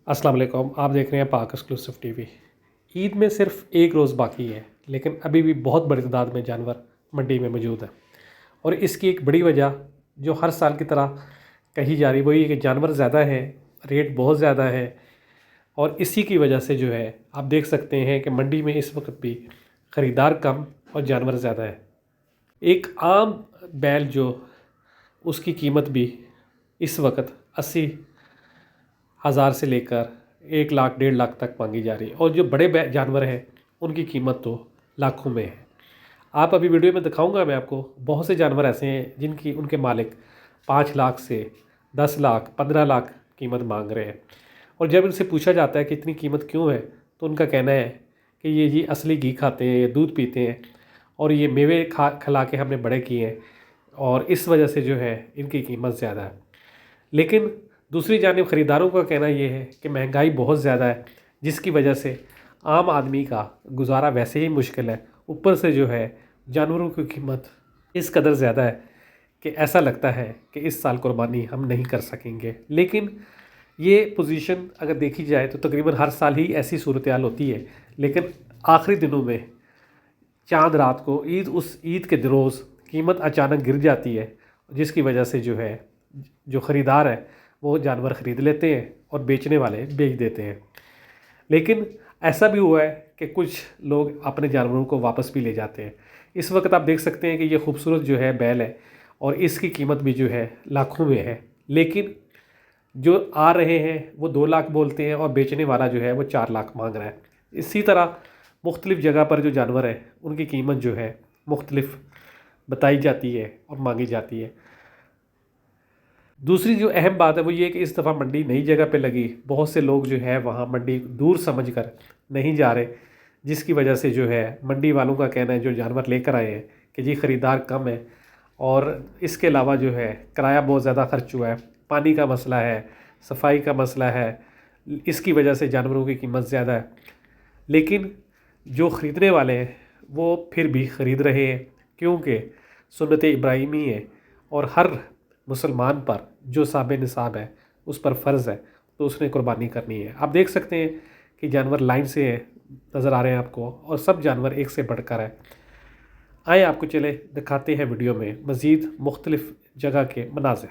अस्सलाम वालेकुम। आप देख रहे हैं पाक एक्सक्लूसिव टीवी। ईद में सिर्फ एक रोज़ बाकी है, लेकिन अभी भी बहुत बड़ी तादाद में जानवर मंडी में मौजूद हैं। और इसकी एक बड़ी वजह जो हर साल की तरह कही जा रही वही है कि जानवर ज़्यादा हैं, रेट बहुत ज़्यादा है। और इसी की वजह से जो है आप देख सकते हैं कि मंडी में इस वक्त भी ख़रीदार कम और जानवर ज़्यादा है। एक आम बैल जो उसकी कीमत भी इस वक्त 80,000 से लेकर 1 लाख 1.5 लाख तक मांगी जा रही है। और जो बड़े जानवर हैं उनकी कीमत तो लाखों में है। आप अभी वीडियो में दिखाऊंगा मैं आपको, बहुत से जानवर ऐसे हैं जिनकी उनके मालिक 5 लाख से 10 लाख 15 लाख कीमत मांग रहे हैं। और जब इनसे पूछा जाता है कि इतनी कीमत क्यों है, तो उनका कहना है कि ये असली घी खाते हैं, ये दूध पीते हैं और ये मेवे खिला के हमने बड़े किए हैं और इस वजह से जो है इनकी कीमत ज़्यादा है। लेकिन दूसरी जानिब ख़रीदारों का कहना यह है कि महंगाई बहुत ज़्यादा है, जिसकी वजह से आम आदमी का गुजारा वैसे ही मुश्किल है। ऊपर से जो है जानवरों की कीमत इस कदर ज़्यादा है कि ऐसा लगता है कि इस साल कुर्बानी हम नहीं कर सकेंगे। लेकिन ये पोजीशन अगर देखी जाए तो तकरीबन हर साल ही ऐसी सूरत हाल होती है। लेकिन आखिरी दिनों में चांद रात को उस ईद के रोज़ कीमत अचानक गिर जाती है, जिसकी वजह से जो है जो ख़रीदार है वो जानवर ख़रीद लेते हैं और बेचने वाले बेच देते हैं। लेकिन ऐसा भी हुआ है कि कुछ लोग अपने जानवरों को वापस भी ले जाते हैं। इस वक्त आप देख सकते हैं कि ये खूबसूरत जो है बैल है और इसकी कीमत भी जो है लाखों में है। लेकिन जो आ रहे हैं वो 2 लाख बोलते हैं और बेचने वाला जो है वो 4 लाख मांग रहा है। इसी तरह मुख्तलिफ़ जगह पर जो जानवर है उनकी कीमत जो है मुख्तलिफ बताई जाती है और मांगी जाती है। दूसरी जो अहम बात है वो ये कि इस दफ़ा मंडी नई जगह पे लगी। बहुत से लोग जो है वहाँ मंडी दूर समझकर नहीं जा रहे, जिसकी वजह से जो है मंडी वालों का कहना है जो जानवर लेकर आए हैं कि जी ख़रीदार कम है और इसके अलावा जो है किराया बहुत ज़्यादा खर्च हुआ है, पानी का मसला है, सफाई का मसला है, इसकी वजह से जानवरों की कीमत ज़्यादा है। लेकिन जो ख़रीदने वाले हैं वो फिर भी ख़रीद रहे हैं, क्योंकि सुन्नत इब्राहिमी है और हर मुसलमान पर जो साब निसाब है उस पर फ़र्ज़ है, तो उसने कुर्बानी करनी है। आप देख सकते हैं कि जानवर लाइन से नज़र आ रहे हैं आपको और सब जानवर एक से बढ़कर है। आए आपको चले दिखाते हैं वीडियो में मज़ीद मुख्तलिफ़ जगह के मनाज़िर।